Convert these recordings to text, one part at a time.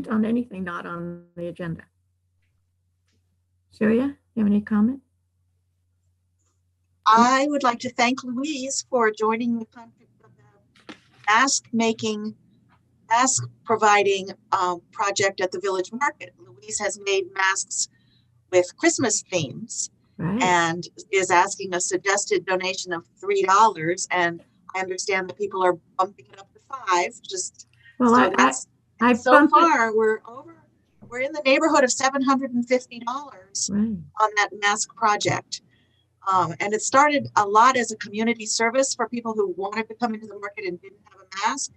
On anything not on the agenda. Celia, you have any comment? I would like to thank Louise for joining the mask making mask providing project at the Village Market. Louise has made masks with Christmas themes Right. and is asking a suggested donation of $3. And I understand that people are bumping it up to $5. Well, So that's I so bumped it. far we're in the neighborhood of $750 Right. on that mask project. And it started a lot as a community service for people who wanted to come into the market and didn't have a mask.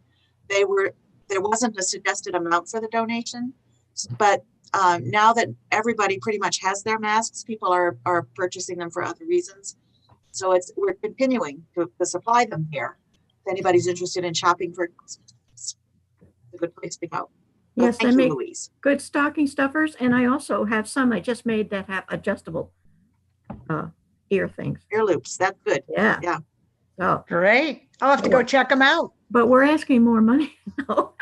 There wasn't a suggested amount for the donation, but now that everybody pretty much has their masks, people are purchasing them for other reasons. So we're continuing to supply them here. If anybody's interested in shopping for Christmas, it's a good place to go. So Yes, thank I you, make Louise. good stocking stuffers, and I also have some I just made that have adjustable ear things. Ear loops, that's good. Yeah. Yeah. So, Great. I'll have to go check them out. but we're asking more money now.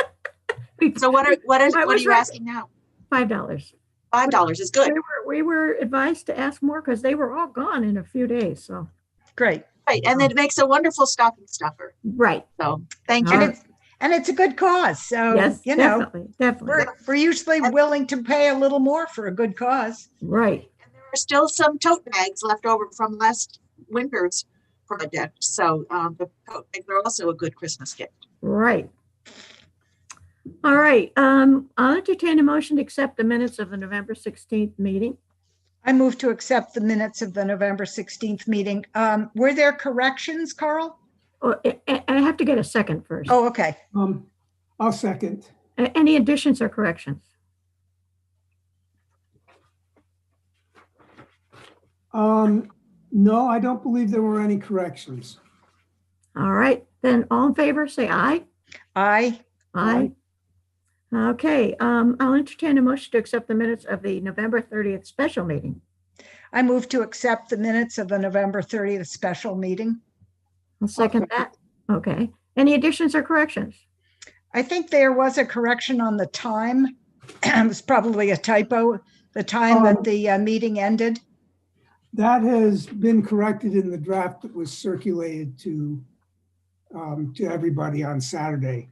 So what are you asking now? $5. $5 is good. We were advised to ask more because they were all gone in a few days. So Great. Right, and it makes a wonderful stocking stuffer. right. So thank All you. right. And it's a good cause. So, Yes, you know, definitely. we're usually willing to pay a little more for a good cause. Right. And there are still some tote bags left over from last winter's project. So the tote bags are also a good Christmas gift. Right. All right. I'll entertain a motion to accept the minutes of the November 16th meeting. I move to accept the minutes of the November 16th meeting. Were there corrections, Carl? Oh, I have to get a second first. Oh, okay. I'll second. Any additions or corrections? No, I don't believe there were any corrections. All right. Then all in favor, say aye. Aye. Aye. Okay. I'll entertain a motion to accept the minutes of the November 30th special meeting. I move to accept the minutes of the November 30th special meeting. I'll second that. Okay. Any additions or corrections? I think there was a correction on the time. It was probably a typo, the time that the meeting ended. That has been corrected in the draft that was circulated to everybody on Saturday.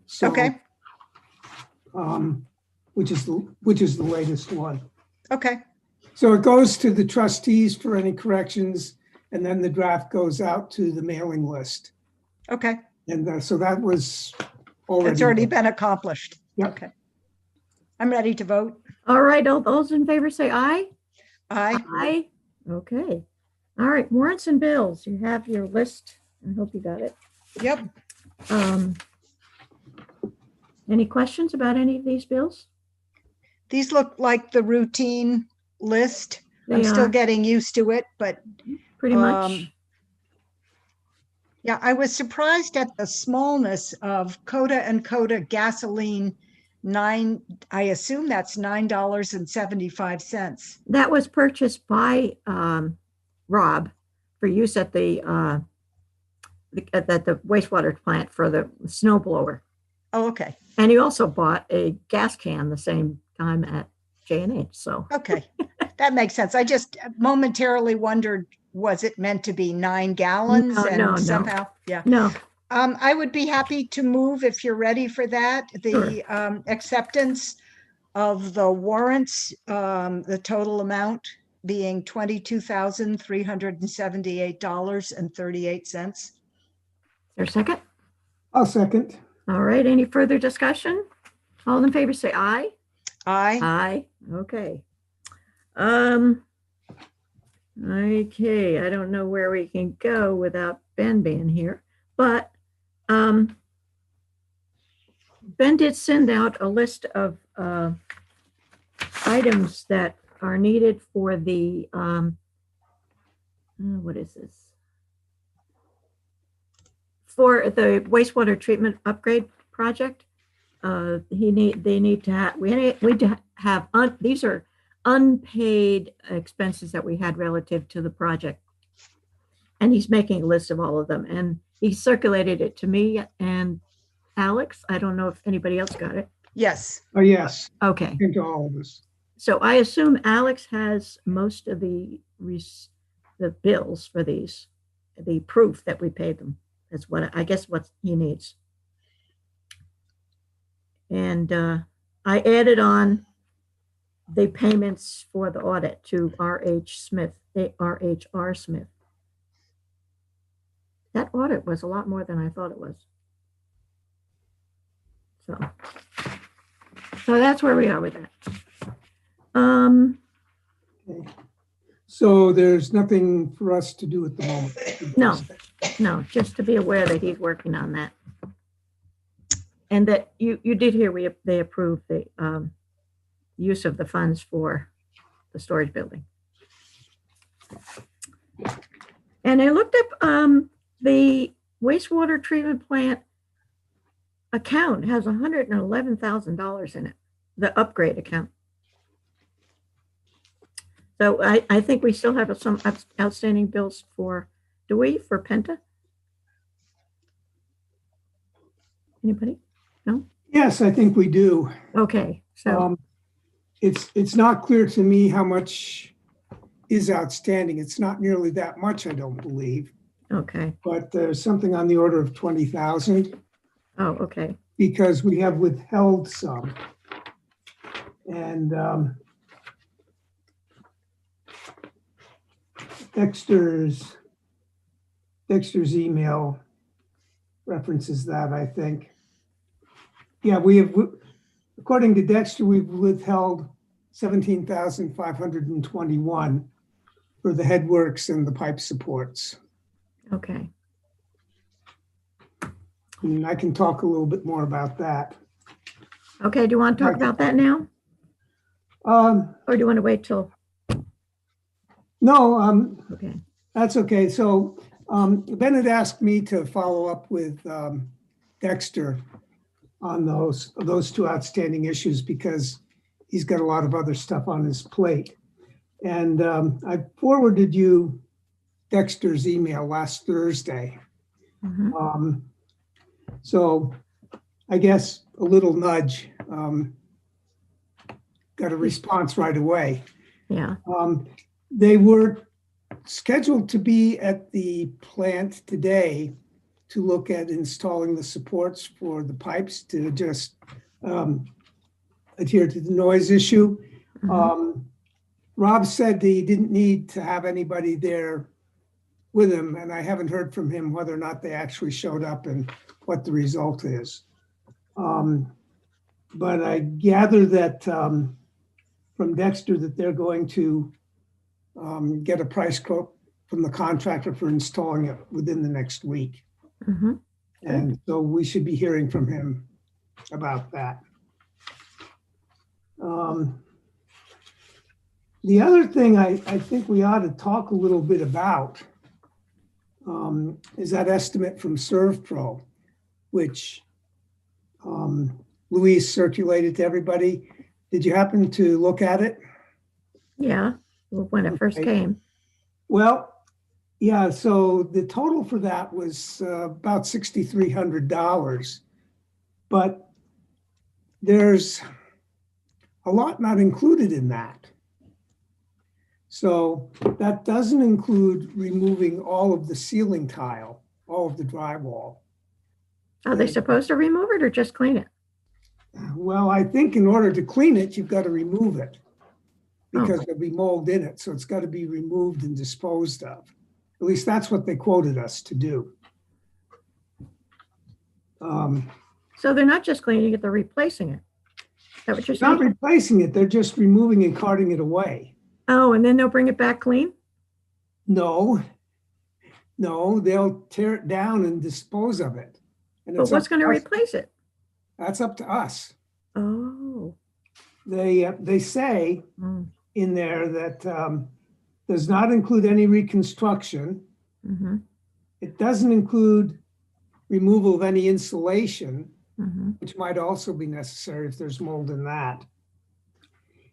So, Okay. Which is the latest one. Okay. So it goes to the trustees for any corrections, and then the draft goes out to the mailing list. Okay. And so that was already. It's already been accomplished. Yep. Okay. I'm ready to vote. All right. All those in favor say aye. Aye. Aye. Okay. All right. Warrants and bills. You have your list. I hope you got it. Yep. Any questions about any of these bills? These look like the routine list. They I'm still are. getting used to it, but Pretty much. yeah, I was surprised at the smallness of Coda and Coda gasoline. I assume that's $9.75. That was purchased by Rob for use at the wastewater plant for the snow blower. Oh, okay. And he also bought a gas can the same time at J&H. So Okay. That makes sense. I just momentarily wondered, was it meant to be 9 gallons? No. Somehow, yeah. no. I would be happy to move if you're ready for that. The acceptance of the warrants, the total amount being $22,378.38. Is there a second? I'll second. All right. Any further discussion? All in favor say aye. Aye. Aye. Okay. Okay. I don't know where we can go without Ben being here, but Ben did send out a list of items that are needed for the what is this? For the wastewater treatment upgrade project. They need to have, we need to have, these are unpaid expenses that we had relative to the project. And he's making a list of all of them, and he circulated it to me and Alex. I don't know if anybody else got it. Yes. Oh, yes. Okay. Into all of us. So I assume Alex has most of the bills for these, the proof that we paid them. That's what I guess what he needs. And I added on the payments for the audit to R.H. Smith, R.H.R. Smith. That audit was a lot more than I thought it was. So that's where we are with that. Okay. So there's nothing for us to do at the moment. No, just to be aware that he's working on that. And that you did hear they approved the use of the funds for the storage building. And I looked up the wastewater treatment plant account has $111,000 in it, the upgrade account. So I think we still have some outstanding bills for Penta? Anybody? No? Yes, I think we do. Okay, so. It's not clear to me how much is outstanding. It's not nearly that much, I don't believe. Okay. But there's something on the order of 20,000. Oh, okay. Because we have withheld some. And Dexter's email references that, I think. Yeah, according to Dexter, we've withheld 17,521 for the headworks and the pipe supports. Okay. And I can talk a little bit more about that. Okay, do you want to talk about that now? Or do you want to wait till? No, okay. That's okay. So Bennett asked me to follow up with Dexter on those two outstanding issues because he's got a lot of other stuff on his plate. And I forwarded you Dexter's email last Thursday. Mm-hmm. So I guess a little nudge, got a response right away. Yeah. They were scheduled to be at the plant today to look at installing the supports for the pipes to just adhere to the noise issue. Mm-hmm. Rob said that he didn't need to have anybody there with him, and I haven't heard from him whether or not they actually showed up and what the result is. But I gather that from Dexter that they're going to get a price quote from the contractor for installing it within the next week. Mm-hmm. And so we should be hearing from him about that. The other thing I think we ought to talk a little bit about is that estimate from ServPro, which Louise circulated to everybody. Did you happen to look at it? Yeah, when it first came. Well, yeah, so the total for that was about $6,300, but there's a lot not included in that. So that doesn't include removing all of the ceiling tile, all of the drywall. Are they supposed to remove it or just clean it? Well, I think in order to clean it, you've got to remove it because there'll be mold in it. So it's got to be removed and disposed of. At least that's what they quoted us to do. So they're not just cleaning it, they're replacing it. Is that what you're Not saying? replacing it, they're just removing and carting it away. Oh, and then they'll bring it back clean? No, they'll tear it down and dispose of it. And But what's going to replace it? That's up to us. Oh. They say in there that does not include any reconstruction. Mm-hmm. It doesn't include removal of any insulation, Mm-hmm. which might also be necessary if there's mold in that.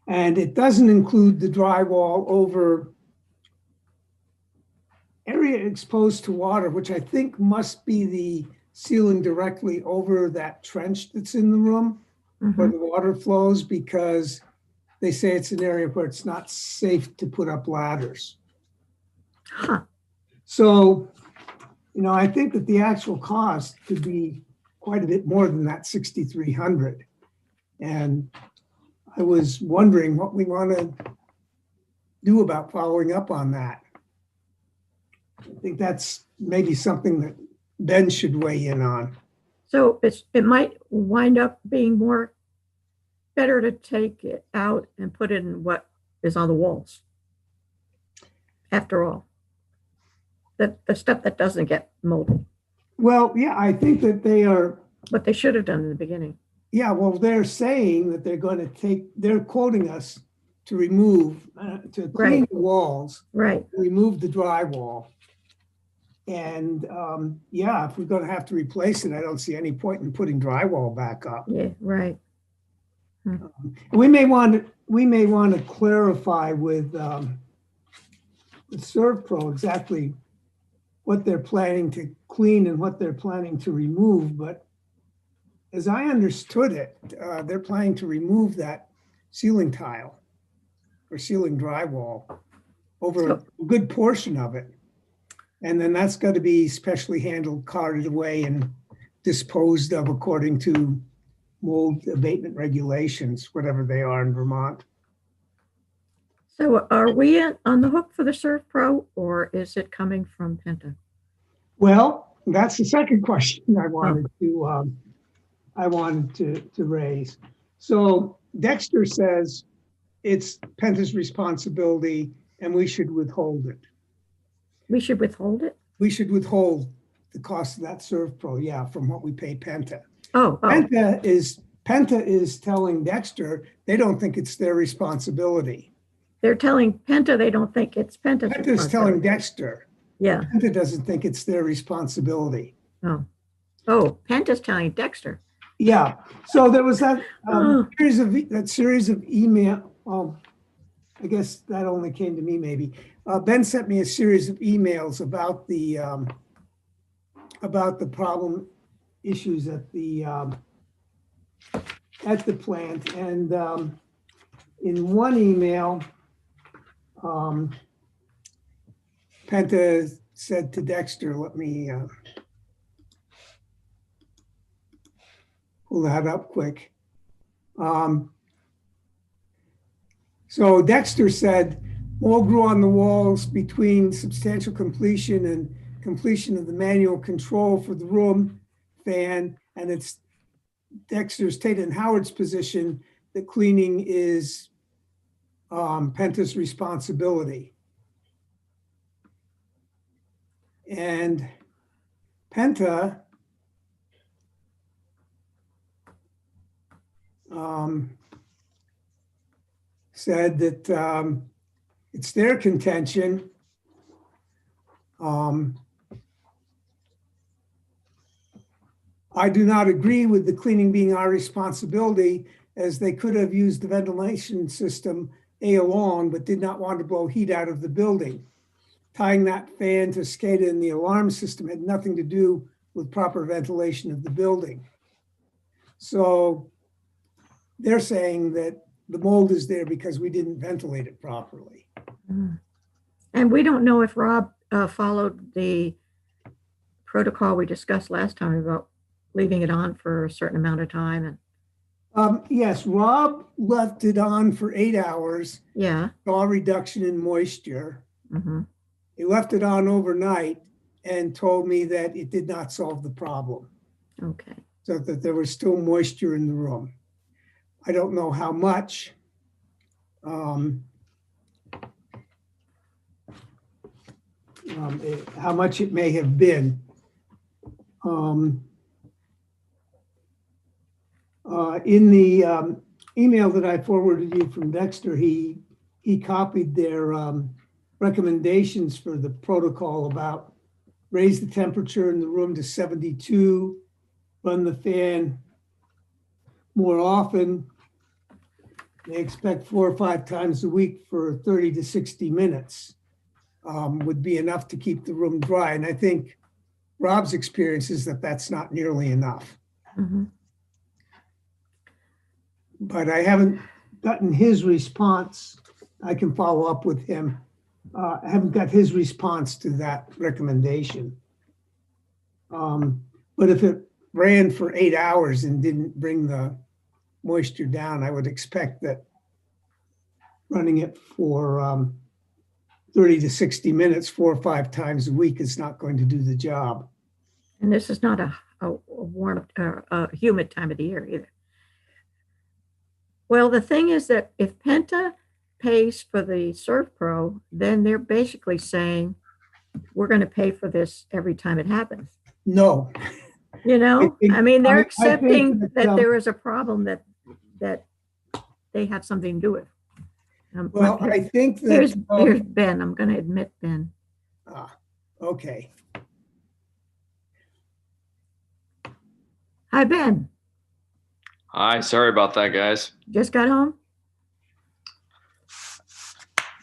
And it doesn't include the drywall over area exposed to water, which I think must be the ceiling directly over that trench that's in the room where the water flows, because they say it's an area where it's not safe to put up ladders. Huh. So, I think that the actual cost could be quite a bit more than that $6,300. And I was wondering what we want to do about following up on that. I think that's maybe something that Ben should weigh in on. So it might wind up being better to take it out and put it in what is on the walls. After all, the stuff that doesn't get moldy. Well, yeah, I think that they are. What they should have done in the beginning. Yeah, well, they're saying that they're going to they're quoting us to remove, to clean the walls, Right. remove the drywall. And yeah, if we're going to have to replace it, I don't see any point in putting drywall back up. Yeah, right. We may want to clarify with ServPro exactly what they're planning to clean and what they're planning to remove. But as I understood it, they're planning to remove that ceiling tile or ceiling drywall over a good portion of it. And then that's got to be specially handled, carted away, and disposed of according to mold abatement regulations, whatever they are in Vermont. So are we on the hook for the ServPro, or is it coming from Penta? Well, that's the second question I wanted to raise. So Dexter says it's Penta's responsibility and we should withhold it. We should withhold it? We should withhold the cost of that ServPro, yeah, from what we pay Penta. Oh. Penta is telling Dexter they don't think it's their responsibility. They're telling Penta they don't think it's Penta's responsibility. Penta's telling Dexter. Yeah. Penta doesn't think it's their responsibility. Oh, Penta's telling Dexter. Yeah. So there was that series of email. I guess that only came to me maybe. Ben sent me a series of emails about the problem issues at the plant, and in one email, Penta said to Dexter, let me pull that up quick. So Dexter said, mold grew on the walls between substantial completion and completion of the manual control for the room fan, and it's Dexter's, Tate and Howard's position that cleaning is Penta's responsibility. And Penta said that it's their contention I do not agree with the cleaning being our responsibility, as they could have used the ventilation system along, but did not want to blow heat out of the building. Tying that fan to SCADA in the alarm system had nothing to do with proper ventilation of the building. So they're saying that the mold is there because we didn't ventilate it properly. And we don't know if Rob followed the protocol we discussed last time about leaving it on for a certain amount of time. And yes, Rob left it on for 8 hours. Yeah. Saw a reduction in moisture. Mm-hmm. He left it on overnight and told me that it did not solve the problem. Okay. So that there was still moisture in the room. I don't know how much. How much it may have been. In the email that I forwarded you from Dexter, he copied their recommendations for the protocol about raise the temperature in the room to 72, run the fan more often. They expect 4 or 5 times a week for 30 to 60 minutes would be enough to keep the room dry. And I think Rob's experience is that that's not nearly enough. Mm-hmm. But I haven't gotten his response. I can follow up with him. I haven't got his response to that recommendation. But if it ran for 8 hours and didn't bring the moisture down, I would expect that running it for 30 to 60 minutes, 4 or 5 times a week is not going to do the job. And this is not a warm or a humid time of the year either. Well, the thing is that if Penta pays for the Surf Pro, then they're basically saying, we're going to pay for this every time it happens. No, You know, I mean, they're I think accepting that, that there is a problem that they have something to do with. well, I think Here's that, Ben. I'm going to admit Ben. okay. Hi, Ben. Hi, sorry about that, guys. Just got home?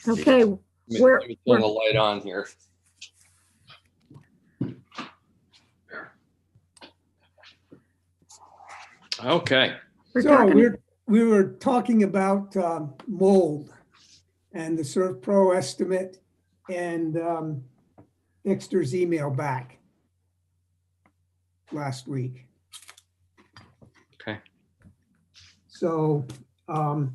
Okay, Let me turn we're the light on here. Okay. So talking. we were talking about mold and the Surf Pro estimate and Dexter's email back last week. Okay. So I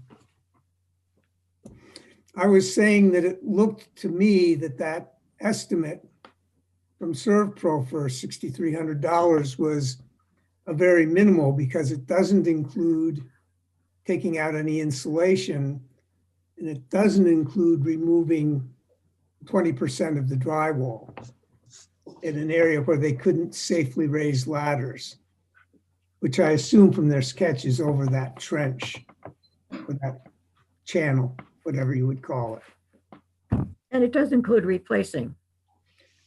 was saying that it looked to me that that estimate from Surf Pro for $6,300 was a very minimal, because it doesn't include taking out any insulation, and it doesn't include removing 20% of the drywall in an area where they couldn't safely raise ladders, which I assume from their sketch is over that trench or that channel, whatever you would call it. And it does include replacing.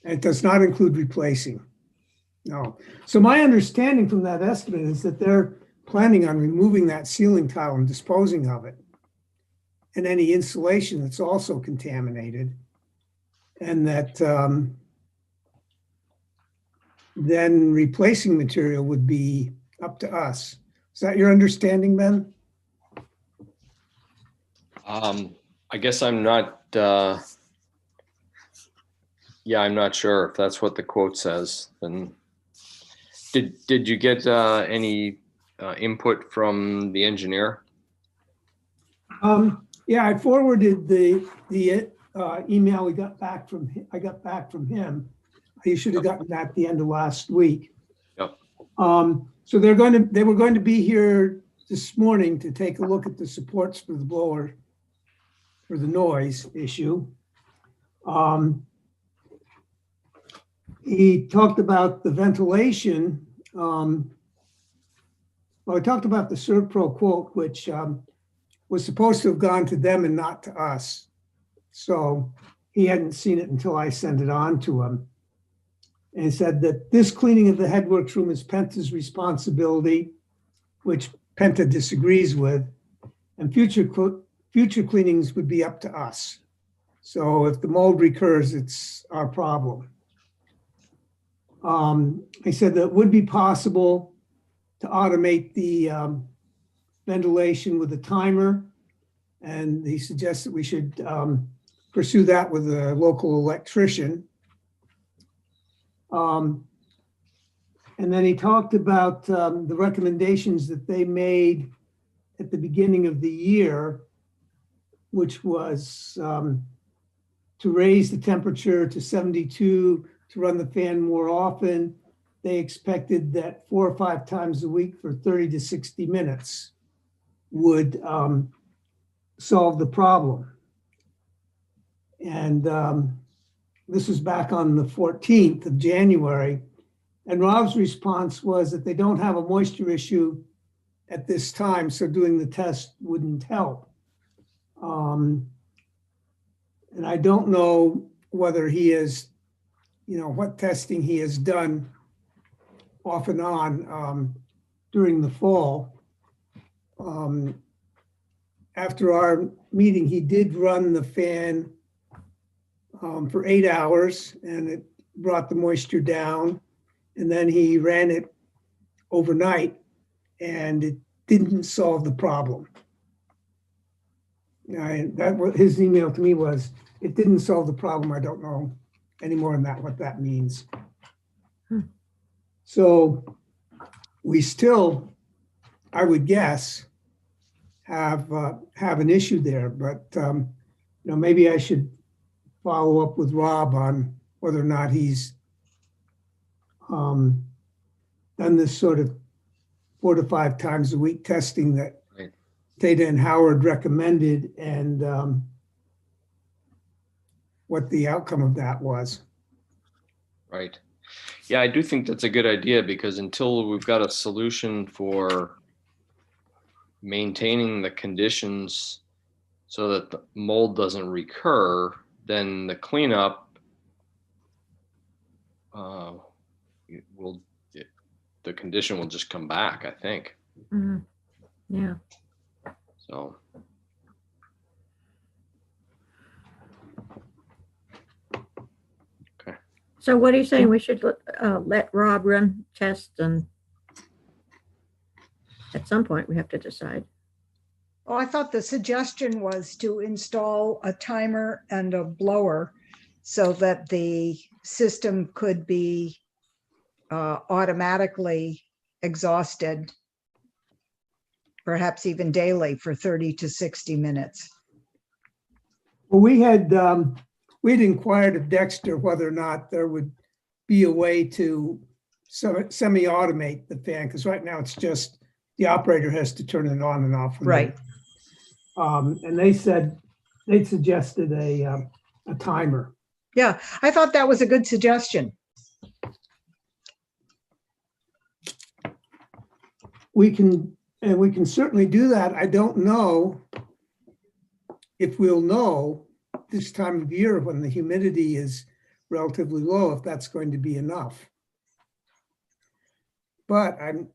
And it does not include replacing. No. So my understanding from that estimate is that they're planning on removing that ceiling tile and disposing of it, and any insulation that's also contaminated, and that then replacing material would be up to us. Is that your understanding, Ben? I guess I'm not, yeah, I'm not sure if that's what the quote says. Then did you get any input from the engineer? Yeah, I forwarded the email we got back from him. You should have gotten that at the end of last week. Yep. So they were going to be here this morning to take a look at the supports for the blower for the noise issue. He talked about the ventilation. Well, we talked about the Surf Pro quote, which was supposed to have gone to them and not to us. So he hadn't seen it until I sent it on to him. And he said that this cleaning of the headworks room is Penta's responsibility, which Penta disagrees with, and future cleanings would be up to us. So if the mold recurs, it's our problem. He said that it would be possible to automate the ventilation with a timer, and he suggests that we should pursue that with a local electrician. And then he talked about the recommendations that they made at the beginning of the year, which was to raise the temperature to 72, to run the fan more often. They expected that 4 or 5 times a week for 30 to 60 minutes would solve the problem. And this was back on the 14th of January. And Rob's response was that they don't have a moisture issue at this time, so doing the test wouldn't help. And I don't know whether he is, what testing he has done off and on during the fall. After our meeting, he did run the fan for 8 hours, and it brought the moisture down. And then he ran it overnight, and it didn't solve the problem. His email to me was, it didn't solve the problem. I don't know any more than that, what that means. So we still, I would guess, have an issue there, but maybe I should follow up with Rob on whether or not he's done this sort of 4 to 5 times a week testing that Right. Theta and Howard recommended, and what the outcome of that was. Right. Yeah, I do think that's a good idea, because until we've got a solution for maintaining the conditions so that the mold doesn't recur, then the cleanup the condition will just come back, I think. Mhm. Yeah. So, So what are you saying? We should let Rob run tests, and at some point we have to decide. Oh, I thought the suggestion was to install a timer and a blower so that the system could be automatically exhausted, perhaps even daily for 30 to 60 minutes. Well, we'd inquired of Dexter whether or not there would be a way to semi-automate the fan, because right now it's just the operator has to turn it on and off. Right. And they said they'd suggested a timer. Yeah, I thought that was a good suggestion. We can certainly do that. I don't know if we'll know this time of year when the humidity is relatively low, if that's going to be enough. But I'm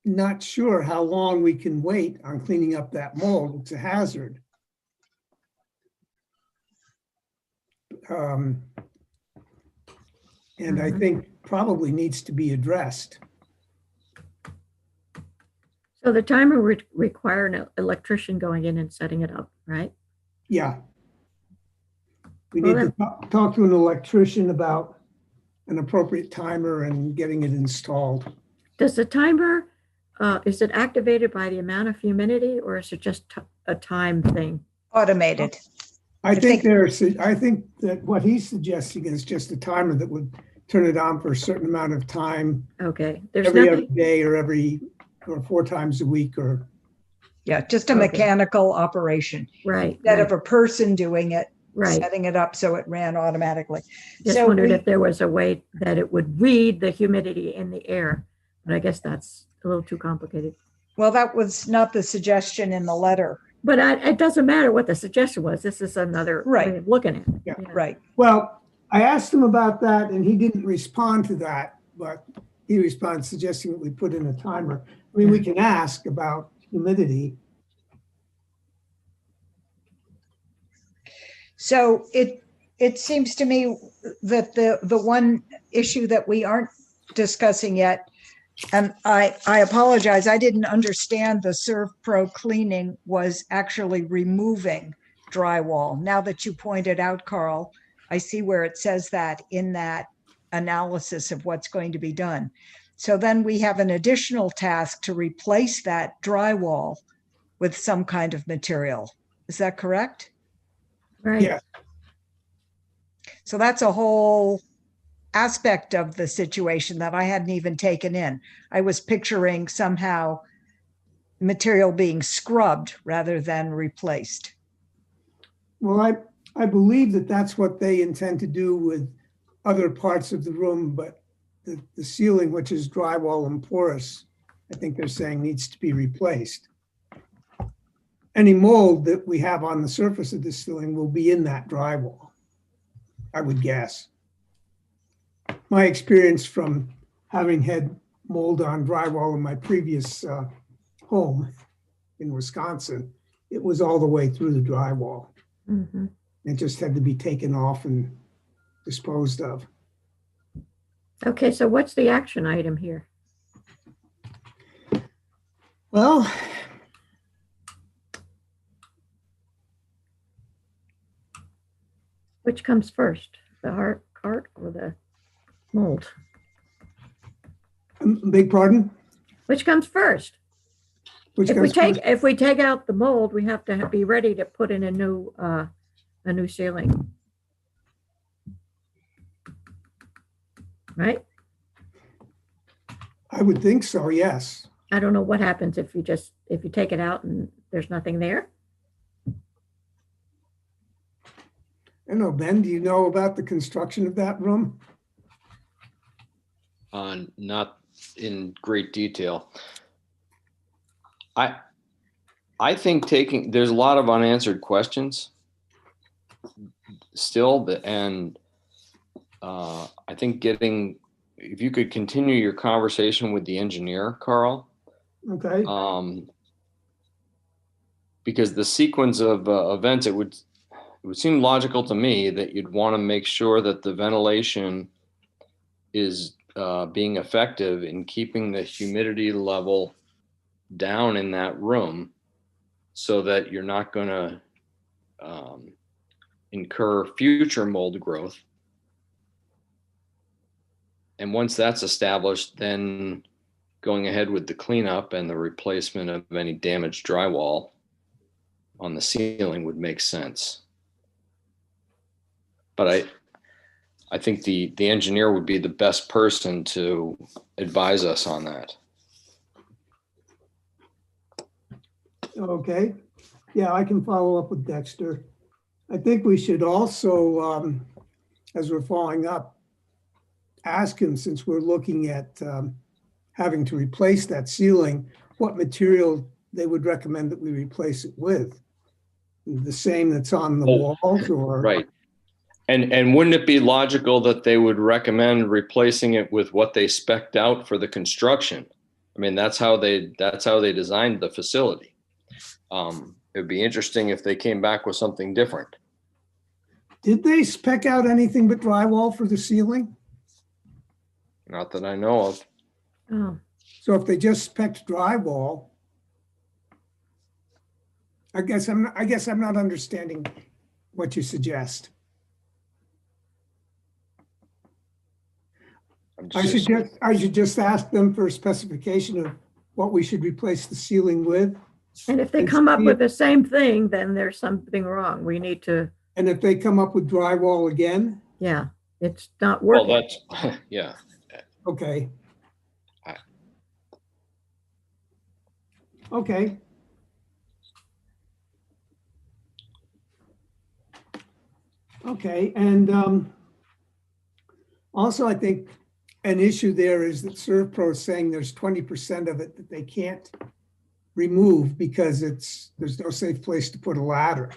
not sure how long we can wait on cleaning up that mold. It's a hazard. And I think probably needs to be addressed. So the timer would require an electrician going in and setting it up, right? Yeah. We need to talk to an electrician about an appropriate timer and getting it installed. Does the timer, is it activated by the amount of humidity, or is it just a time thing? Automated. I think that what he's suggesting is just a timer that would turn it on for a certain amount of time. Okay. There's every nothing. other day or 4 times a week or. Yeah, just a mechanical operation. Right. Instead of a person doing it, right. setting it up so it ran automatically. Just wondered if there was a way that it would read the humidity in the air, but I guess that's a little too complicated. Well, that was not the suggestion in the letter. But it doesn't matter what the suggestion was. This is another way of looking at it. Yeah. Right. Well, I asked him about that and he didn't respond to that, but he responded suggesting that we put in a timer. I mean, we can ask about humidity. So it seems to me that the one issue that we aren't discussing yet, and I apologize, I didn't understand the ServPro cleaning was actually removing drywall. Now that you pointed out, Carl, I see where it says that in that analysis of what's going to be done. So then we have an additional task to replace that drywall with some kind of material. Is that correct? Right. Yeah. So that's a whole aspect of the situation that I hadn't even taken in. I was picturing somehow material being scrubbed rather than replaced. Well, I believe that that's what they intend to do with other parts of the room, but the ceiling, which is drywall and porous, I think they're saying needs to be replaced. Any mold that we have on the surface of the ceiling will be in that drywall, I would guess. My experience from having had mold on drywall in my previous home in Wisconsin, it was all the way through the drywall. Mm-hmm. It just had to be taken off and disposed of. Okay, so what's the action item here? Well, Which comes first, the cart or the mold? beg pardon? Which comes first? Which If goes, we take out the mold, we have to be ready to put in a new ceiling. Right? I would think so, yes. I don't know what happens if you take it out and there's nothing there. I don't know, Ben, do you know about the construction of that room? Not in great detail. I think there's a lot of unanswered questions still, and I think if you could continue your conversation with the engineer, Carl. Okay, Because the sequence of events, it would seem logical to me that you'd want to make sure that the ventilation is being effective in keeping the humidity level down in that room so that you're not going to incur future mold growth. And once that's established, then going ahead with the cleanup and the replacement of any damaged drywall on the ceiling would make sense. But I think the engineer would be the best person to advise us on that. okay. Yeah, I can follow up with Dexter. I think we should also, as we're following up, ask him, since we're looking at having to replace that ceiling, what material they would recommend that we replace it with. The same that's on the walls, or? Right. And wouldn't it be logical that they would recommend replacing it with what they spec'd out for the construction? I mean, that's how they designed the facility. It'd be interesting if they came back with something different. Did they spec out anything but drywall for the ceiling? Not that I know of. Oh, So if they just spec'd drywall, I guess I'm not understanding what you suggest. I should just ask them for a specification of what we should replace the ceiling with. and if they come up with the same thing, then there's something wrong. We need to, And if they come up with drywall again, yeah, it's not Well, working. that's, yeah. okay. Okay. Okay, and also I think an issue there is that ServPro is saying there's 20% of it that they can't remove because there's no safe place to put a ladder.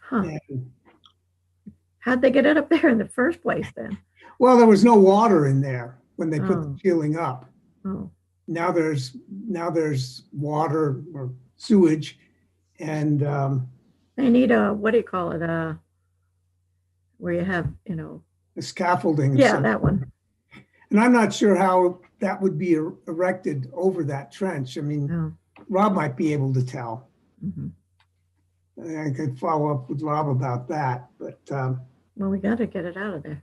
Huh. And, How'd they get it up there in the first place then? well, there was no water in there when they put Oh. the ceiling up. Oh, Now there's water or sewage, and they need what do you call it? Where you have, the scaffolding. yeah, So- that one. And I'm not sure how that would be erected over that trench. I mean, Oh, Rob might be able to tell. mhm. I could follow up with Rob about that, but Well, we got to get it out of there.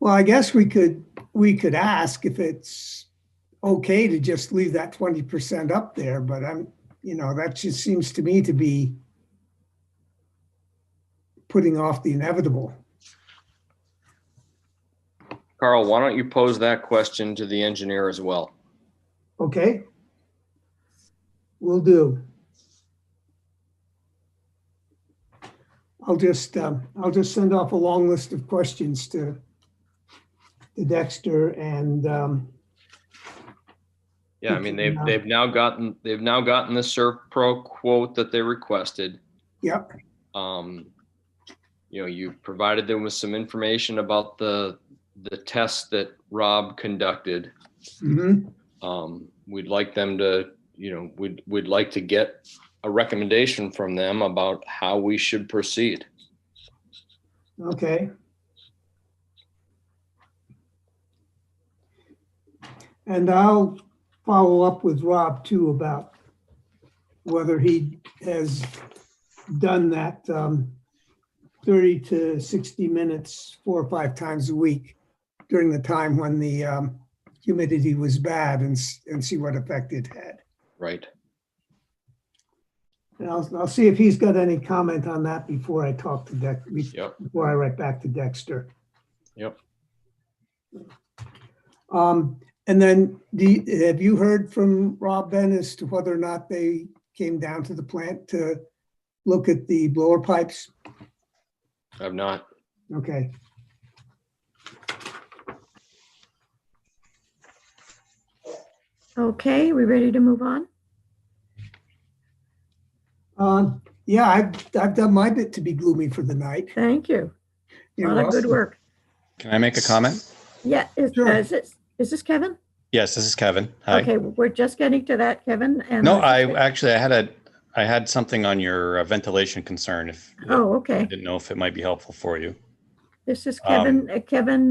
well, I guess we could ask if it's okay to just leave that 20% up there, but that just seems to me to be putting off the inevitable. Carl, why don't you pose that question to the engineer as well? Okay? Will do. I'll just send off a long list of questions to Dexter and Yeah, I mean, they've now gotten the ServPro quote that they requested. yep, You provided them with some information about the test that Rob conducted. mhm, We'd like them to, we'd like to get a recommendation from them about how we should proceed. okay. And I'll follow up with Rob too about whether he has done that 30 to 60 minutes 4 or 5 times a week during the time when the humidity was bad and see what effect it had. Right. And I'll see if he's got any comment on that before I talk to Yep. before I write back to Dexter. Yep. And then have you heard from Rob Ben as to whether or not they came down to the plant to look at the blower pipes? I've not. Okay. Okay, we ready to move on? Yeah, I've done my bit to be gloomy for the night. Thank you. A You're lot of good welcome. work. Can I make a comment? Yeah, Sure. is this Kevin? Yes, this is Kevin. Hi. Okay, we're just getting to that, Kevin. And No, I had something on your ventilation concern. Oh, I okay. didn't know if it might be helpful for you. This is Kevin, Kevin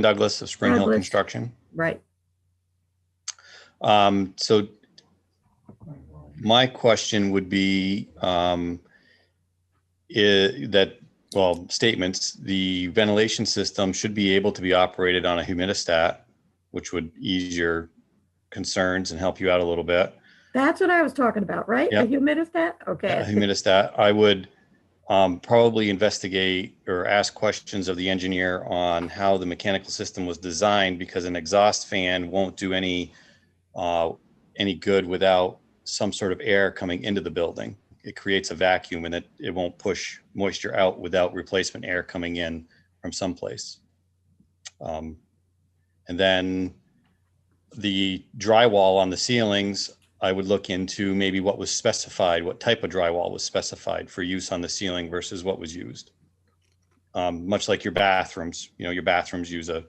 Douglas of Spring Hill Douglas. Construction. right. So my question would be statements. The ventilation system should be able to be operated on a humidistat, which would ease your concerns and help you out a little bit. That's what I was talking about, right? A Yep. humidistat? Okay. A humidistat. I would probably investigate or ask questions of the engineer on how the mechanical system was designed, because an exhaust fan won't do any good without some sort of air coming into the building. It creates a vacuum, and it won't push moisture out without replacement air coming in from someplace. And then the drywall on the ceilings, I would look into maybe what was specified, what type of drywall was specified for use on the ceiling versus what was used. Much like your bathrooms, your bathrooms use a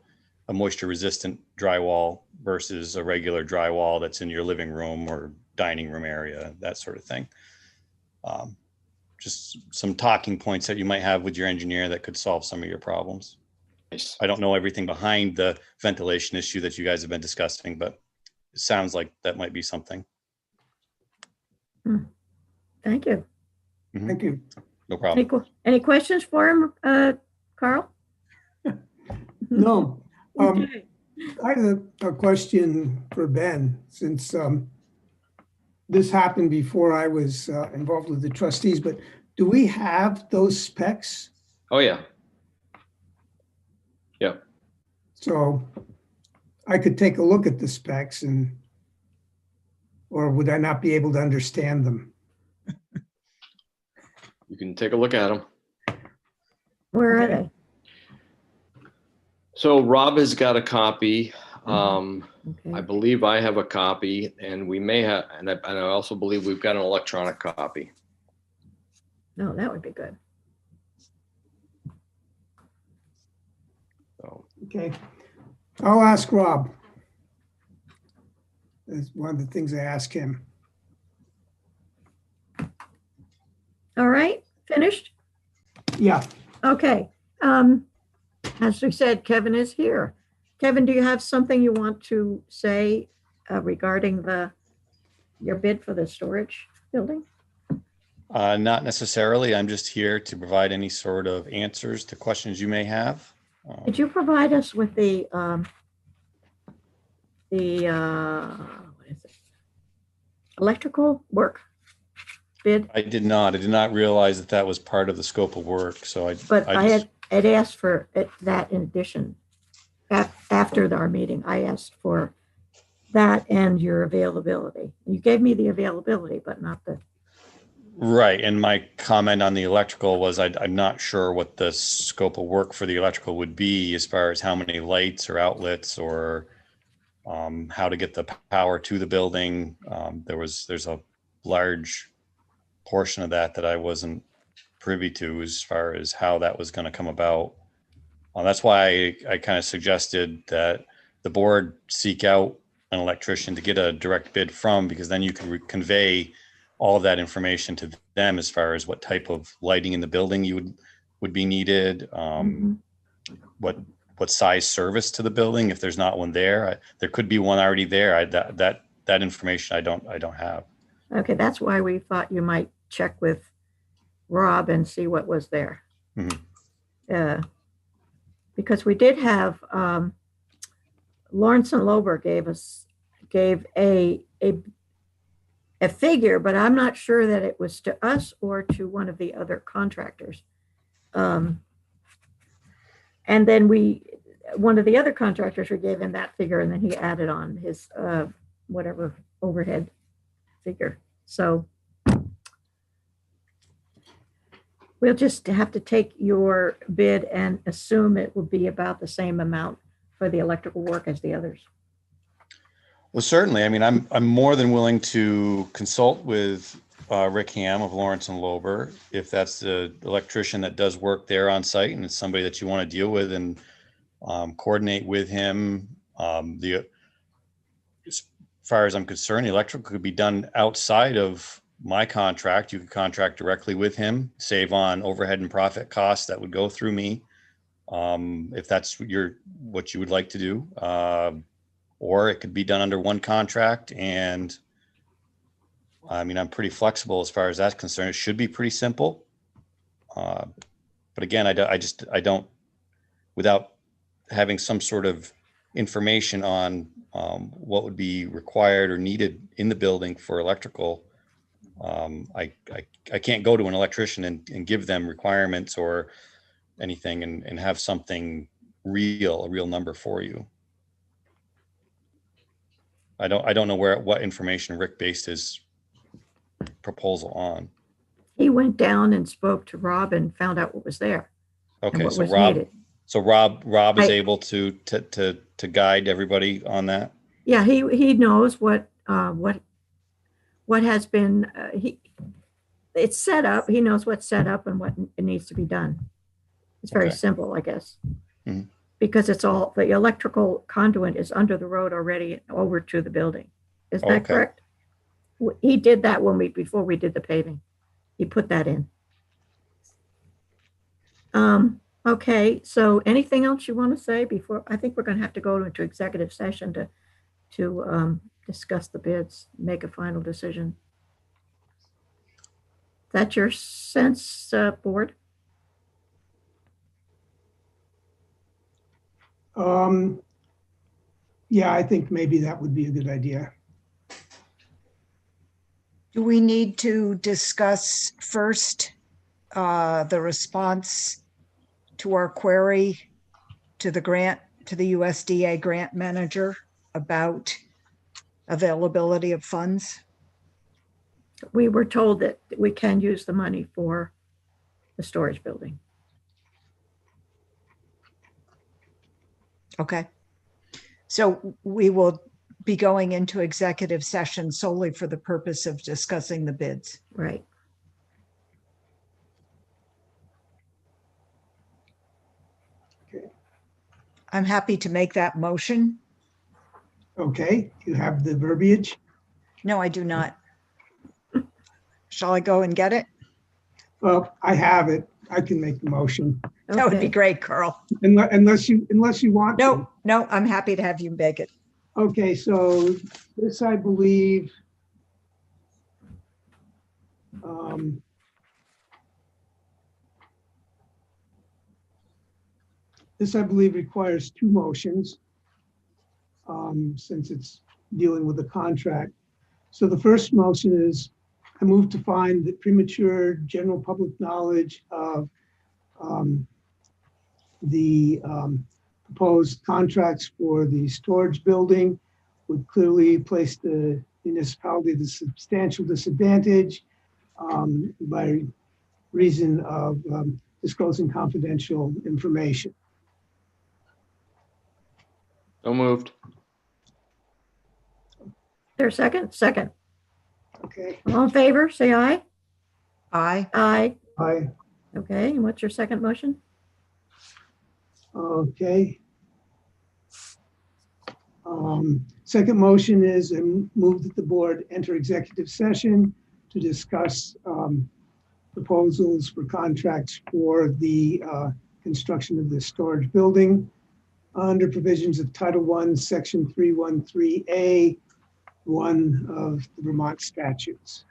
moisture resistant drywall versus a regular drywall that's in your living room or dining room area, that sort of thing. Just some talking points that you might have with your engineer that could solve some of your problems. Nice. I don't know everything behind the ventilation issue that you guys have been discussing, but it sounds like that might be something. Thank you. Thank you. No problem. Any questions for him, Carl? No, Okay. I had a question for Ben, since this happened before I was involved with the trustees, but do we have those specs? Oh, yeah. Yep. So I could take a look at the specs or would I not be able to understand them? You can take a look at them. Where are Okay. they? So Rob has got a copy. Okay. I believe I have a copy, and we may have, and I also believe we've got an electronic copy. No, that would be good. So, Okay, I'll ask Rob. That's one of the things I ask him. All right, finished? Yeah, Okay. As we said, Kevin is here. Kevin, do you have something you want to say regarding your bid for the storage building? Not necessarily. I'm just here to provide any sort of answers to questions you may have. Did you provide us with the what is it? Electrical work bid? I did not realize that was part of the scope of work. So But I just- had asked for that in addition. After our meeting, I asked for that and your availability. You gave me the availability, but not the. Right. And my comment on the electrical was I'm not sure what the scope of work for the electrical would be as far as how many lights or outlets or how to get the power to the building. There's a large portion of that I wasn't privy to as far as how that was going to come about. That's why I kind of suggested that the board seek out an electrician to get a direct bid from, because then you can convey all of that information to them as far as what type of lighting in the building you would be needed, what size service to the building if there's not one there. There could be one already there. That information I don't have. Okay, that's why we thought you might check with Rob and see what was there. Mhm. Because we did have Lawrence and Lober gave a figure, but I'm not sure that it was to us or to one of the other contractors. And then one of the other contractors, we gave him that figure, and then he added on his whatever overhead figure. So we'll just have to take your bid and assume it will be about the same amount for the electrical work as the others. Well, certainly. I mean, I'm more than willing to consult with Rick Ham of Lawrence and Lober, if that's the electrician that does work there on site and it's somebody that you want to deal with, and coordinate with him. As far as I'm concerned, the electrical could be done outside of my contract. You could contract directly with him, save on overhead and profit costs that would go through me, if that's what you would like to do. Or it could be done under one contract. And I mean, I'm pretty flexible as far as that's concerned. It should be pretty simple. But again, I don't, without having some sort of information on what would be required or needed in the building for electrical, I can't go to an electrician and give them requirements or anything and have something a real number for you. I don't know what information Rick based his proposal on. He went down and spoke to Rob and found out what was there. Okay, what so was Rob, needed. so Rob is able to guide everybody on that. Yeah, he knows what has been it's set up. He knows what's set up and what it needs to be done. It's very Okay. simple, I guess. Mhm. Because it's all, the electrical conduit is under the road already over to the building. Is that Okay. correct? He did that before we did the paving. He put that in. Okay, so anything else you want to say before? I think we're going to have to go into executive session to discuss the bids, make a final decision. Is that your sense, board? Yeah, I think maybe that would be a good idea. Do we need to discuss first the response to our query to the USDA grant manager about availability of funds? We were told that we can use the money for the storage building. Okay. So we will be going into executive session solely for the purpose of discussing the bids. Right. Okay. I'm happy to make that motion. Okay, you have the verbiage. No, I do not. Shall I go and get it? Well, I have it. I can make the motion. That would be Okay. great, Carl. Unless you want to. No, I'm happy to have you make it. Okay, so this, I believe, requires two motions, since it's dealing with a contract. So the first motion is, I move to find that premature general public knowledge of the proposed contracts for the storage building would clearly place the municipality at a substantial disadvantage by reason of disclosing confidential information. So moved. There a second? Second. Okay, All in favor, say aye. Aye. Aye. I, Okay, and what's your second motion? okay. Second motion is move that the board enter executive session to discuss proposals for contracts for the construction of the storage building under provisions of Title I, Section 313A, 1 of the Vermont statutes.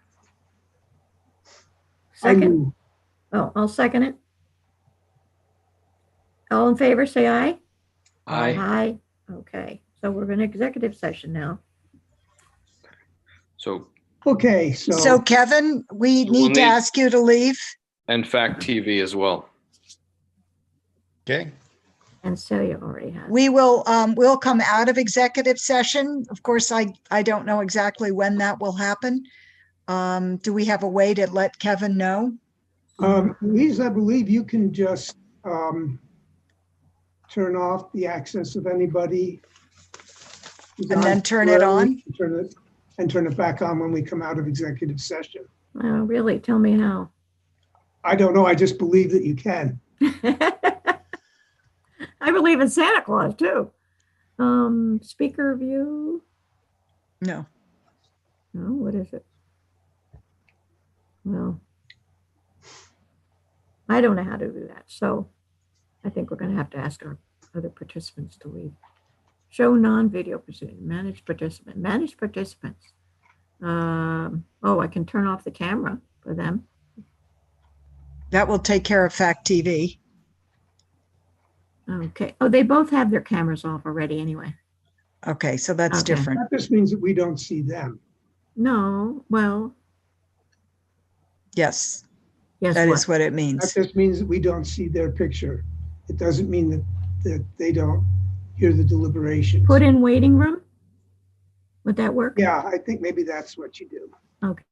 I Second. move. Oh, I'll second it. All in favor, say aye. Aye. Aye. Okay, So we're in executive session now. So, Okay, So so Kevin, we So we'll need to need- ask you to leave. and Fact TV as well. Okay. And Celia already has. We will, we'll come out of executive session. Of course, I don't know exactly when that will happen. Do we have a way to let Kevin know? Louise, I believe you can just turn off the access of anybody. who's And then turn it on? And turn it back on when we come out of executive session. Really? Tell me how. I don't know. I just believe that you can. I believe in Santa Claus too. Speaker view. No. No, what is it? Well, I don't know how to do that. So I think we're going to have to ask our other participants to leave. Show non-video participant, manage participant, manage participants. Oh, I can turn off the camera for them. That will take care of Fact TV. Okay. Oh, they both have their cameras off already anyway. Okay, so that's Okay. different. That just means that we don't see them. No, well, Yes, yes, that what? is what it That means. just means that we don't see their picture. It doesn't mean that they don't hear the deliberations. Put in waiting room? Would that work? Yeah, I think maybe that's what you do. Okay.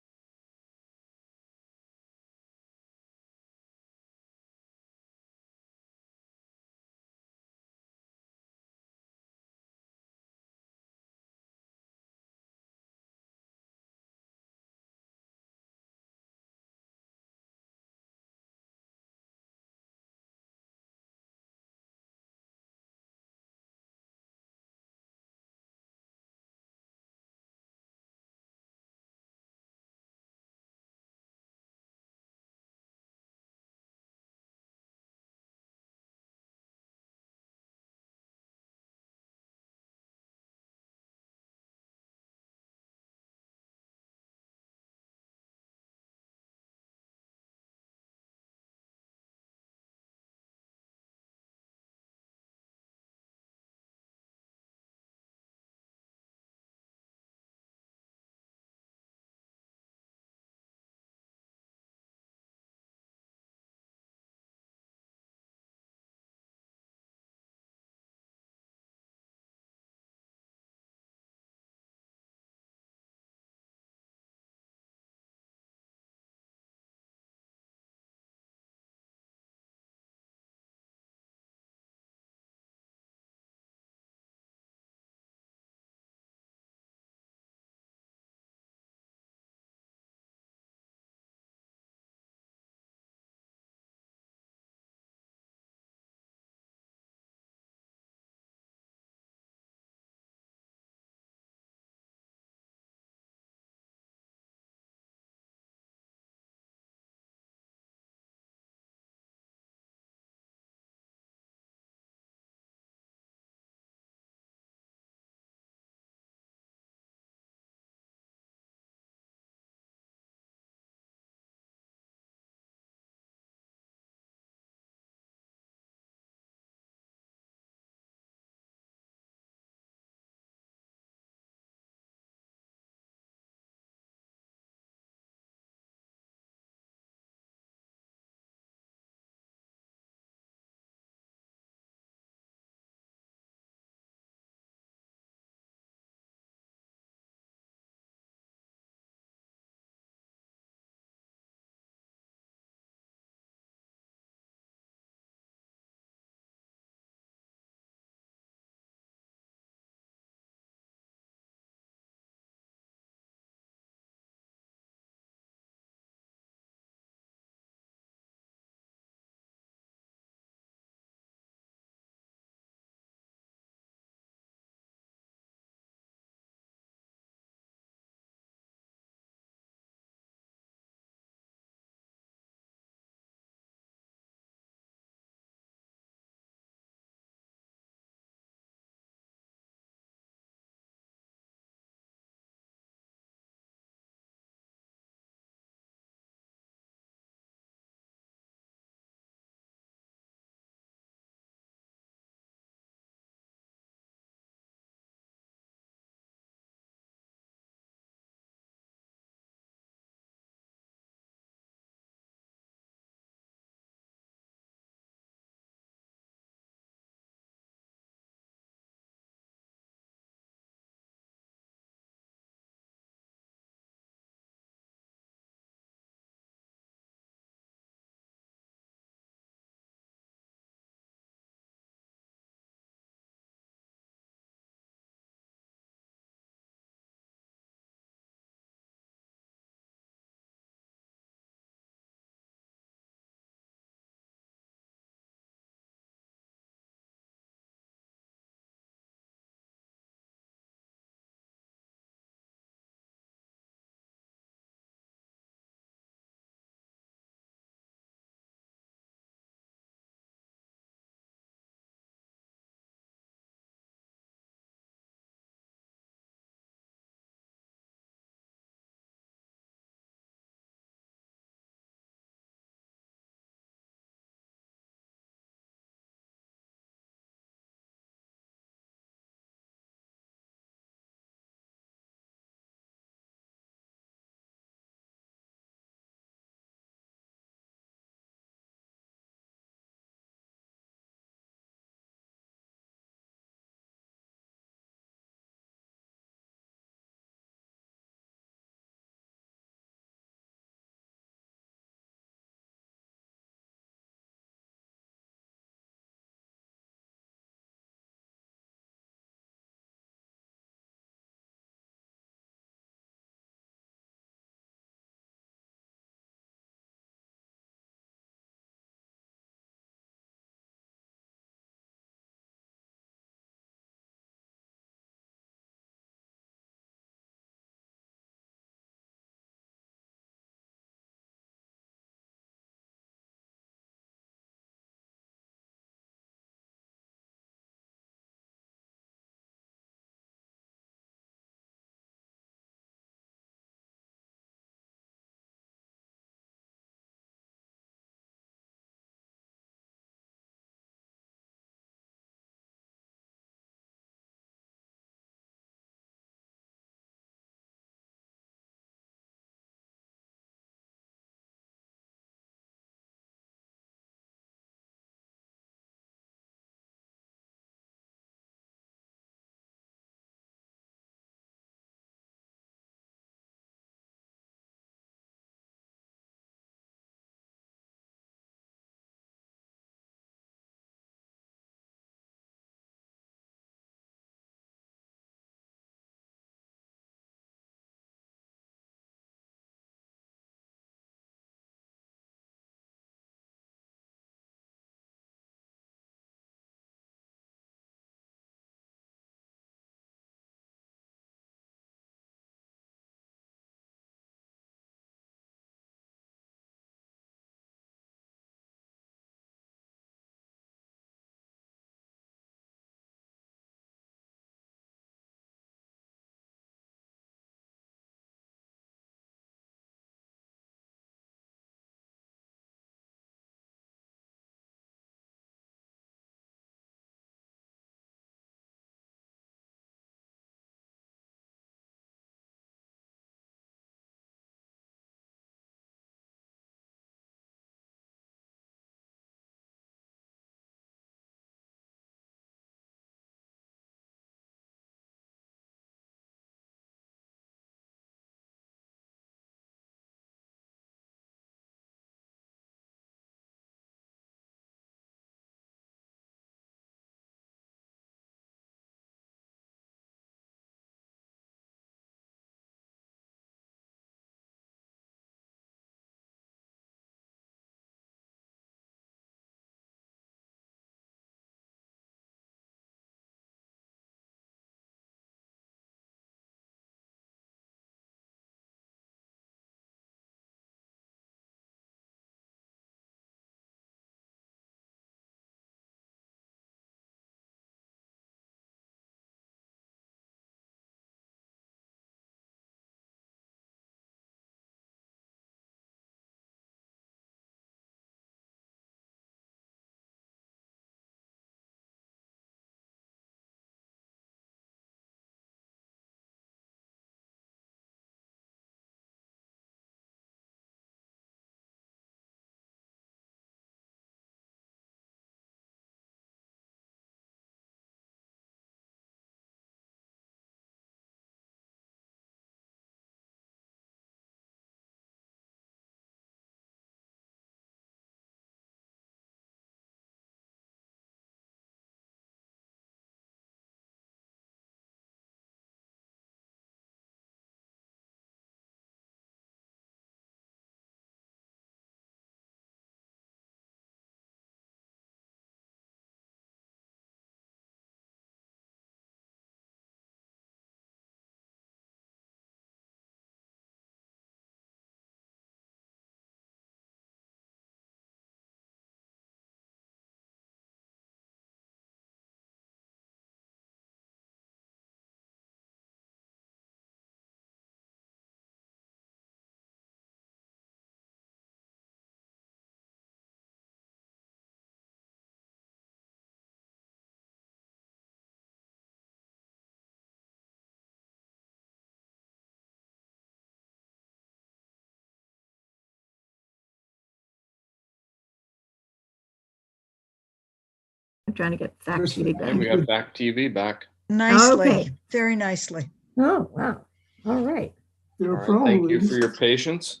I'm trying to get fact First- TV And we back. got back TV back. Nicely, Okay. very nicely. Oh, wow. All right. You're All a pro, right, thank you Louise. for your patience.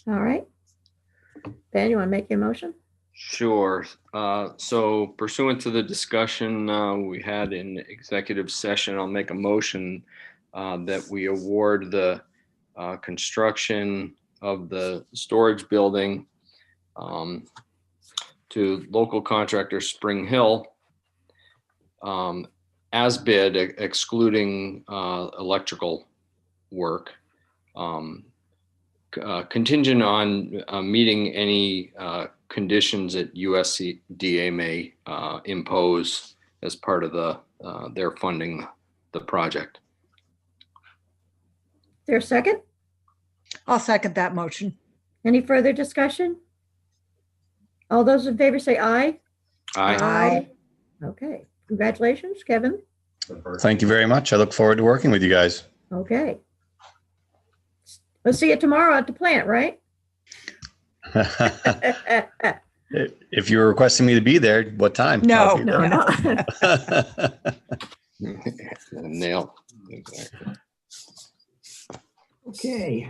All right. Ben, you want to make your motion? Sure. So pursuant to the discussion we had in executive session, I'll make a motion that we award the construction of the storage building to local contractor Spring Hill as bid, excluding electrical work, contingent on meeting any conditions that USDA may impose as part of their funding the project. Is there a second? I'll second that motion. Any further discussion? All those in favor say aye. Aye. Okay. Congratulations, Kevin. Thank you very much. I look forward to working with you guys. Okay. We'll see you tomorrow at the plant, right? If you're requesting me to be there, what time? No. I'll be No, no. there. Nail. Exactly. Okay.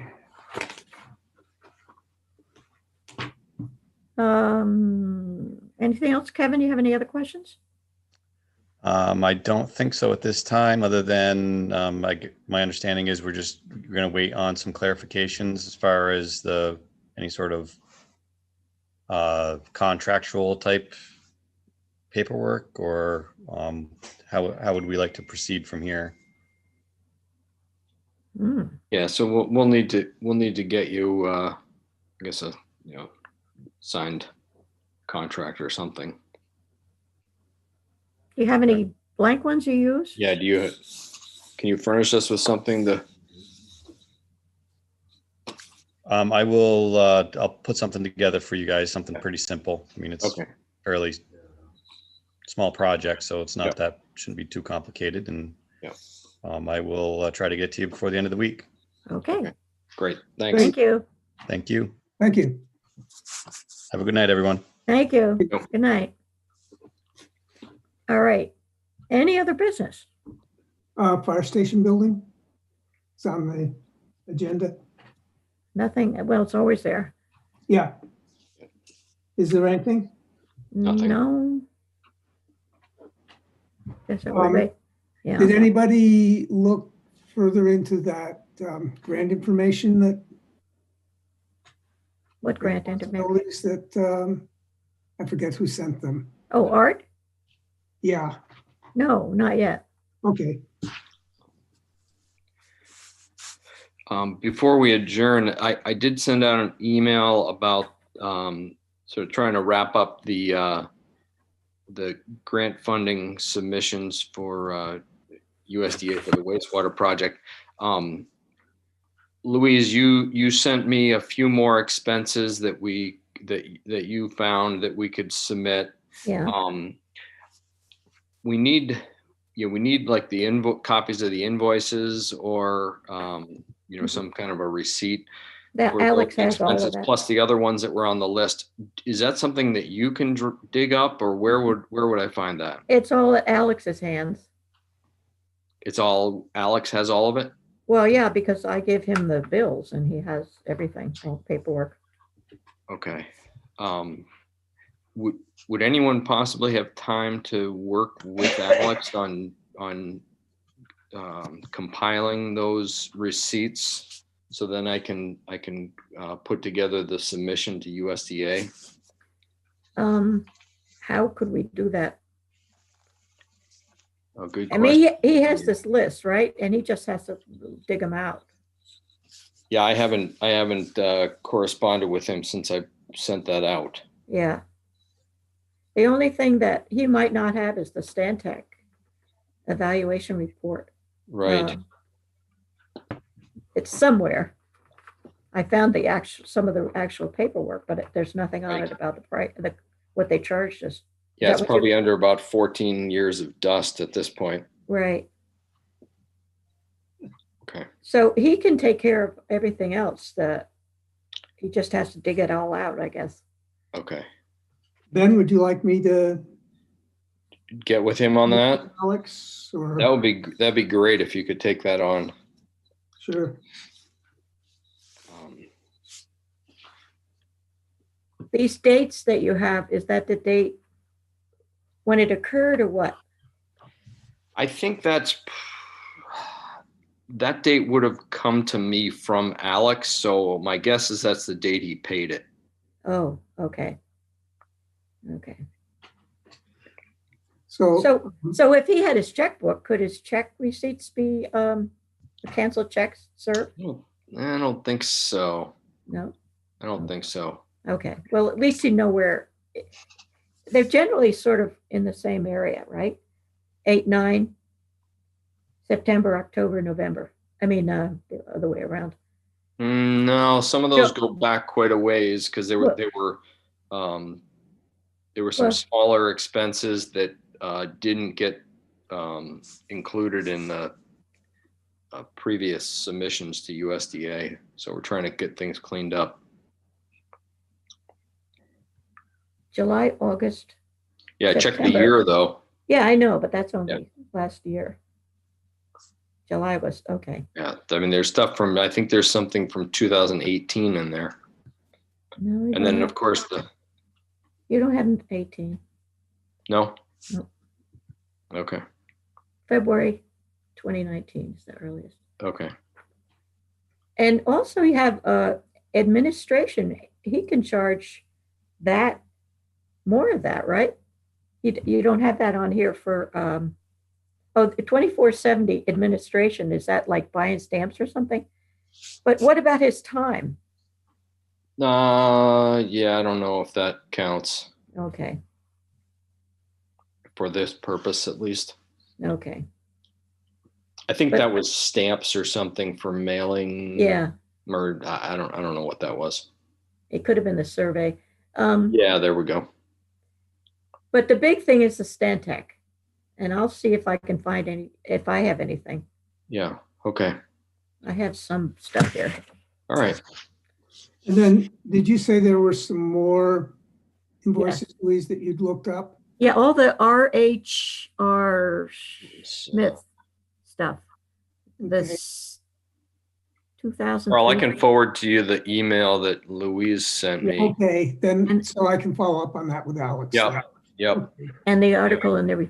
Anything else, Kevin? You have any other questions? I don't think so at this time, other than my understanding is we're going to wait on some clarifications as far as any sort of contractual type paperwork, or how would we like to proceed from here? Yeah, so we'll need to get you I guess a signed contract or something. Do you have any blank ones you use? Yeah, can you furnish us with something to? I will. I'll put something together for you guys. Something pretty simple. I mean, it's Okay. fairly small project, so it's not Yep. shouldn't be too complicated. And Yep. I will try to get to you before the end of the week. Okay. Great. Thanks. Thank you. Thank you. Thank you. Have a good night, everyone. Thank you. you. Good night. All right. Any other business? Fire station building. It's on the agenda. Nothing. Well, it's always there. Yeah. Is there anything? Nothing. No. Guess it would be. Yeah. Did anybody look further into that grant information that What grant information? facilities that I forget who sent them? Oh, Art? Yeah. No, not yet. Okay. Before we adjourn, I did send out an email about sort of trying to wrap up the grant funding submissions for USDA for the wastewater project. Louise, you sent me a few more expenses that you found that we could submit. Yeah. We need like the copies of the invoices, or some kind of a receipt That for Alex those has all of expenses, that. plus the other ones that were on the list. Is that something that you can dig up, or where would I find that? It's all at Alex's hands. It's all, Alex has all of it? Well, yeah, because I give him the bills and he has everything, all paperwork. Okay. Would anyone possibly have time to work with Alex on compiling those receipts, so then I can put together the submission to USDA? How could we do that? Oh, good I question. mean, he has this list, right? And he just has to dig them out. Yeah, I haven't corresponded with him since I sent that out. Yeah. The only thing that he might not have is the Stantec evaluation report. Right. It's somewhere. I found some of the actual paperwork, but there's nothing on Right. it about the price, what they charged us. Yeah, that it's what probably under about 14 years of dust at this point. Right. Okay. So he can take care of everything else. He just has to dig it all out, I guess. Okay. Ben, would you like me to, Get with him on that. Alex, or? That'd be great if you could take that on. Sure. Um, These dates that you have, is that the date when it occurred or what? I think that date would have come to me from Alex, so my guess is that's the date he paid it. Oh, okay. Okay. So if he had his checkbook, could his check receipts be canceled checks, sir? I don't think so. No? I don't think so. Okay. Well, at least you know where they're generally sort of in the same area, right? 8, 9, September, October, November. I mean, the other way around. No, some of those So- go back quite a ways because there were some Well- smaller expenses that didn't get included in the previous submissions to USDA. So we're trying to get things cleaned up. July, August. Yeah, check the September. year though. Yeah, I know, but that's only last year. July was, okay. Yeah, I mean, there's stuff from, I think there's something from 2018 in there. No, you And then don't of course you don't have 18. no? No. Okay, February 2019 is the earliest. okay. And also you have administration. He can charge that, more of that, right? You don't have that on here for, the 2470 administration. Is that like buying stamps or something? But what about his time? Yeah, I don't know if that counts Okay, for this purpose at least. okay. I think But- that was stamps or something for mailing. Yeah, Or I don't know what that was. it could have been the survey. Yeah, there we go. But the big thing is the Stantec. And I'll see if I can find if I have anything. Yeah, okay. I have some stuff here. All right. And then, did you say there were some more invoices, Louise, that you'd looked up? Yeah, all the R.H.R. Smith stuff. This 2000. Carl, I can forward to you the email that Louise sent me. Okay, then, And- so I can follow up on that with Alex. Yeah. Yep. And the article in the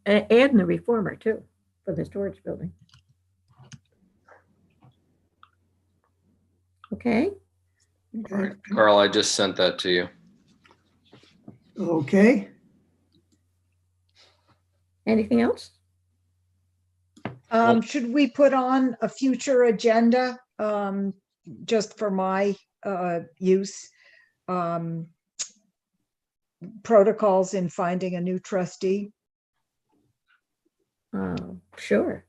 ad in the Reformer too, for the storage building. Okay, All right. Carl, I just sent that to you. Okay, anything else? Should we put on a future agenda, just for my, use? Protocols in finding a new trustee? Sure.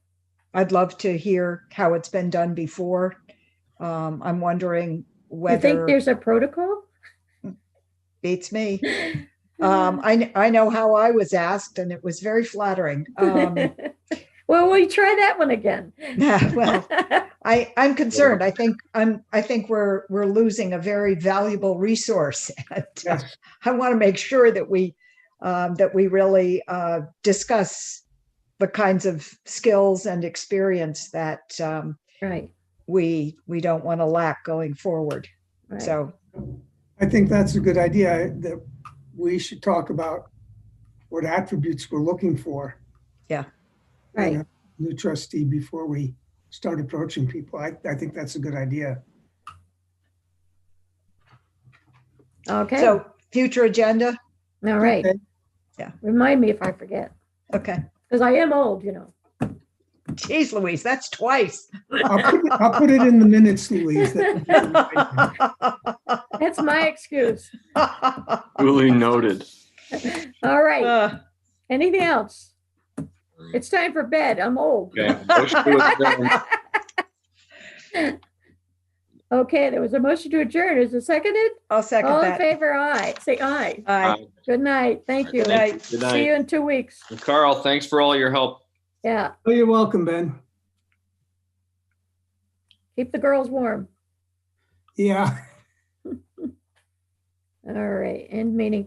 I'd love to hear how it's been done before. I'm wondering You think whether, there's a protocol? beats me. I know how I was asked and it was very flattering. Well, we try that one again. Well, I'm concerned. I think we're losing a very valuable resource. And, yes, I want to make sure that we really discuss the kinds of skills and experience that Right, we don't want to lack going forward. right. So I think that's a good idea, that we should talk about what attributes we're looking for. Right. in a New trustee before we start approaching people. I think that's a good idea. Okay. so future agenda. All right. Okay. Yeah. Remind me if I forget, Okay. because I am old, you know. Jeez, Louise, that's twice. I'll put it in the minutes, Louise. That's my excuse. Duly noted. All right. Uh, Anything else? It's time for bed. I'm old. Okay. Motion to adjourn. Okay, there was a motion to adjourn. Is it seconded? I'll second All in that. favor, aye. Say aye. Aye. Good night. Thank you. Good night. Good See you night. in 2 weeks. And Carl, thanks for all your help. Yeah. Oh, you're welcome, Ben. Keep the girls warm. Yeah. All right. End meeting